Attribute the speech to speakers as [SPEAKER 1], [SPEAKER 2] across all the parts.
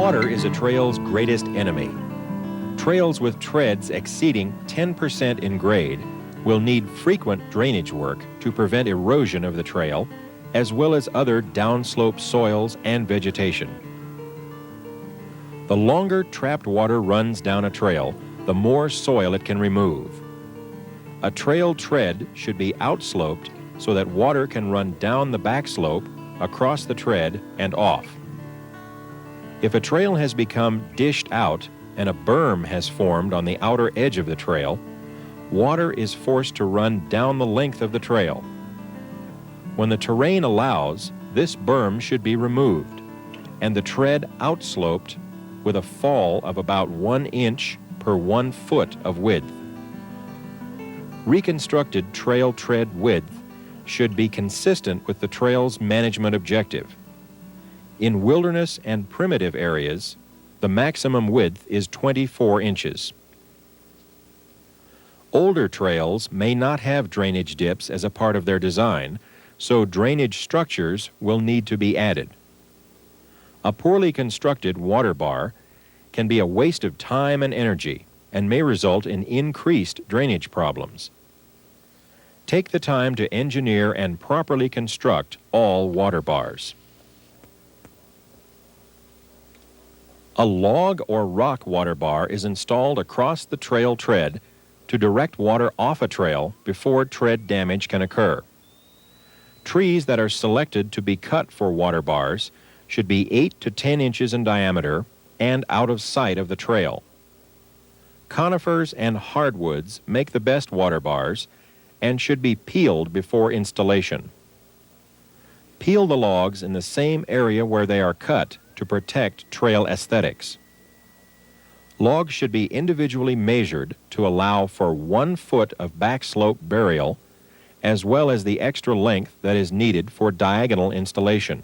[SPEAKER 1] Water is a trail's greatest enemy. Trails with treads exceeding 10% in grade will need frequent drainage work to prevent erosion of the trail, as well as other downslope soils and vegetation. The longer trapped water runs down a trail, the more soil it can remove. A trail tread should be outsloped so that water can run down the back slope, across the tread, and off. If a trail has become dished out and a berm has formed on the outer edge of the trail, water is forced to run down the length of the trail. When the terrain allows, this berm should be removed and the tread outsloped with a fall of about 1 inch per 1 foot of width. Reconstructed trail tread width should be consistent with the trail's management objective. In wilderness and primitive areas, the maximum width is 24 inches. Older trails may not have drainage dips as a part of their design, so drainage structures will need to be added. A poorly constructed water bar can be a waste of time and energy and may result in increased drainage problems. Take the time to engineer and properly construct all water bars. A log or rock water bar is installed across the trail tread to direct water off a trail before tread damage can occur. Trees that are selected to be cut for water bars should be 8 to 10 inches in diameter and out of sight of the trail. Conifers and hardwoods make the best water bars and should be peeled before installation. Peel the logs in the same area where they are cut to protect trail aesthetics. Logs should be individually measured to allow for 1 foot of backslope burial, as well as the extra length that is needed for diagonal installation.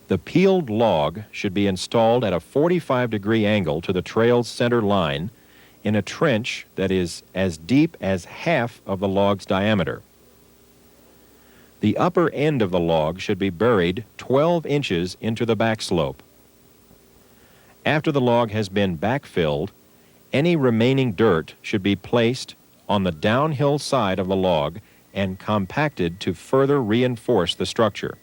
[SPEAKER 1] The peeled log should be installed at a 45-degree angle to the trail's center line in a trench that is as deep as half of the log's diameter. The upper end of the log should be buried 12 inches into the backslope. After the log has been backfilled, any remaining dirt should be placed on the downhill side of the log and compacted to further reinforce the structure.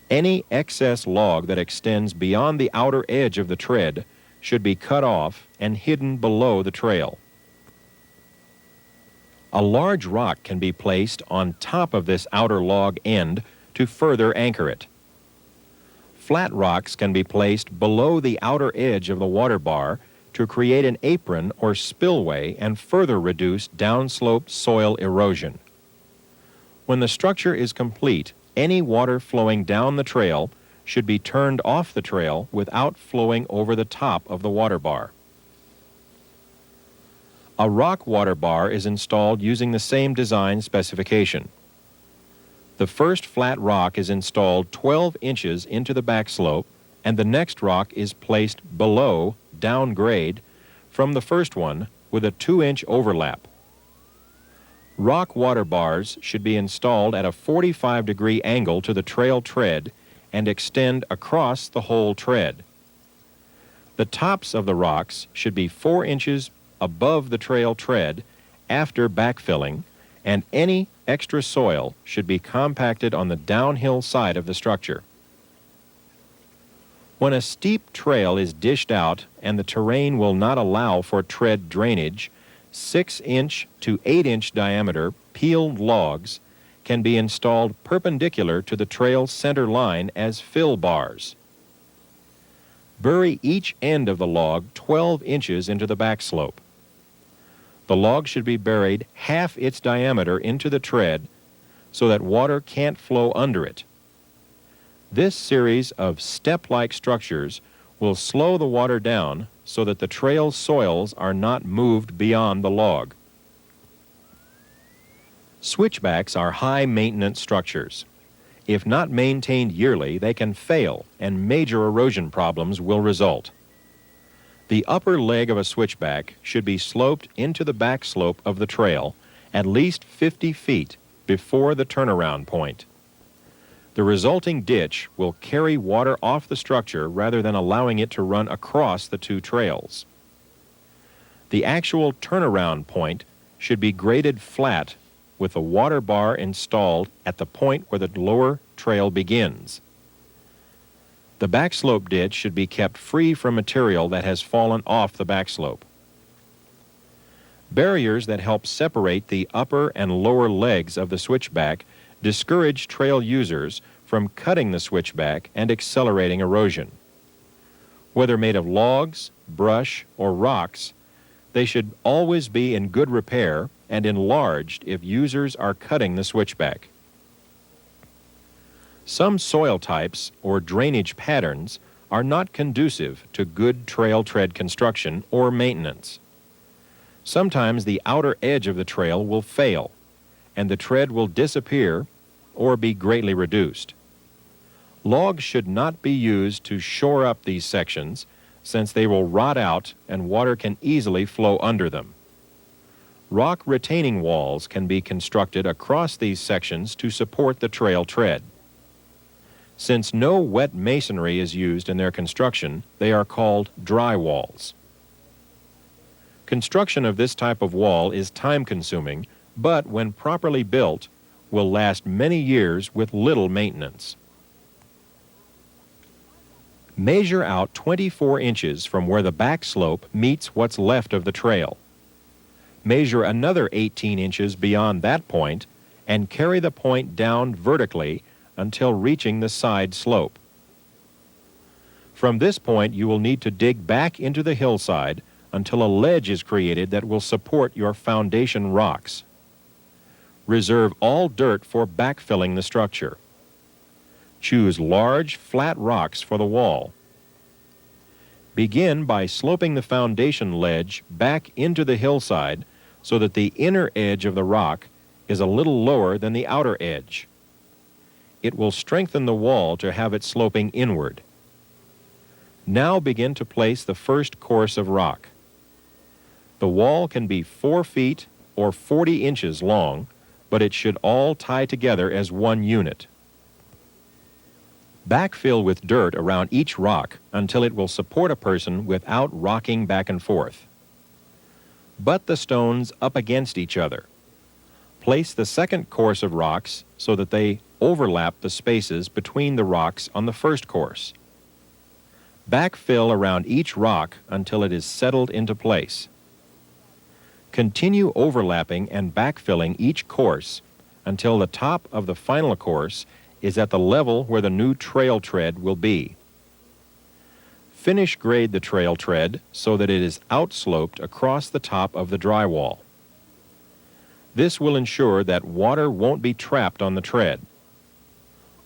[SPEAKER 1] Any excess log that extends beyond the outer edge of the tread should be cut off and hidden below the trail. A large rock can be placed on top of this outer log end to further anchor it. Flat rocks can be placed below the outer edge of the water bar to create an apron or spillway and further reduce downslope soil erosion. When the structure is complete, any water flowing down the trail should be turned off the trail without flowing over the top of the water bar. A rock water bar is installed using the same design specification. The first flat rock is installed 12 inches into the backslope, and the next rock is placed below, downgrade, from the first one with a 2-inch overlap. Rock water bars should be installed at a 45-degree angle to the trail tread and extend across the whole tread. The tops of the rocks should be 4 inches above the trail tread after backfilling, and any extra soil should be compacted on the downhill side of the structure. When a steep trail is dished out and the terrain will not allow for tread drainage, 6-inch to 8-inch diameter peeled logs can be installed perpendicular to the trail's center line as fill bars. Bury each end of the log 12 inches into the backslope. The log should be buried half its diameter into the tread so that water can't flow under it. This series of step-like structures will slow the water down so that the trail soils are not moved beyond the log. Switchbacks are high-maintenance structures. If not maintained yearly, they can fail and major erosion problems will result. The upper leg of a switchback should be sloped into the back slope of the trail at least 50 feet before the turnaround point. The resulting ditch will carry water off the structure rather than allowing it to run across the two trails. The actual turnaround point should be graded flat with the water bar installed at the point where the lower trail begins. The backslope ditch should be kept free from material that has fallen off the backslope. Barriers that help separate the upper and lower legs of the switchback discourage trail users from cutting the switchback and accelerating erosion. Whether made of logs, brush, or rocks, they should always be in good repair and enlarged if users are cutting the switchback. Some soil types or drainage patterns are not conducive to good trail tread construction or maintenance. Sometimes the outer edge of the trail will fail, and the tread will disappear or be greatly reduced. Logs should not be used to shore up these sections, since they will rot out and water can easily flow under them. Rock retaining walls can be constructed across these sections to support the trail tread. Since no wet masonry is used in their construction, they are called dry walls. Construction of this type of wall is time-consuming, but when properly built, will last many years with little maintenance. Measure out 24 inches from where the back slope meets what's left of the trail. Measure another 18 inches beyond that point and carry the point down vertically until reaching the side slope. From this point, you will need to dig back into the hillside until a ledge is created that will support your foundation rocks. Reserve all dirt for backfilling the structure. Choose large, flat rocks for the wall. Begin by sloping the foundation ledge back into the hillside so that the inner edge of the rock is a little lower than the outer edge. It will strengthen the wall to have it sloping inward. Now begin to place the first course of rock. The wall can be 4 feet or 40 inches long, but it should all tie together as one unit. Backfill with dirt around each rock until it will support a person without rocking back and forth. Butt the stones up against each other. Place the second course of rocks so that they overlap the spaces between the rocks on the first course. Backfill around each rock until it is settled into place. Continue overlapping and backfilling each course until the top of the final course is at the level where the new trail tread will be. Finish grade the trail tread so that it is outsloped across the top of the drywall. This will ensure that water won't be trapped on the tread.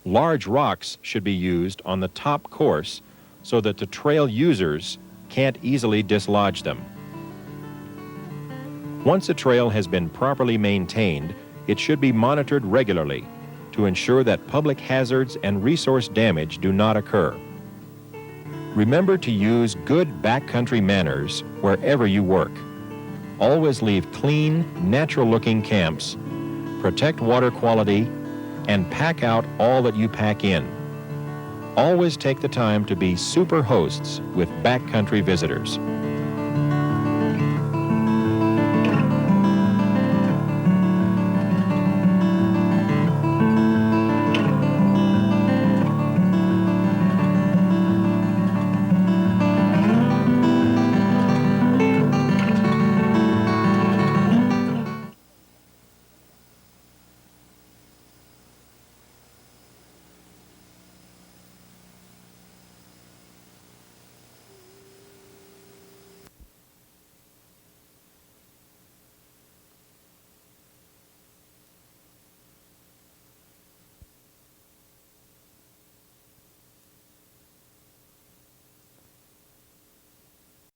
[SPEAKER 1] Large rocks should be used on the top course so that the trail users can't easily dislodge them. Once a trail has been properly maintained, it should be monitored regularly to ensure that public hazards and resource damage do not occur. Remember to use good backcountry manners wherever you work. Always leave clean, natural-looking camps, protect water quality, and pack out all that you pack in. Always take the time to be super hosts with backcountry visitors.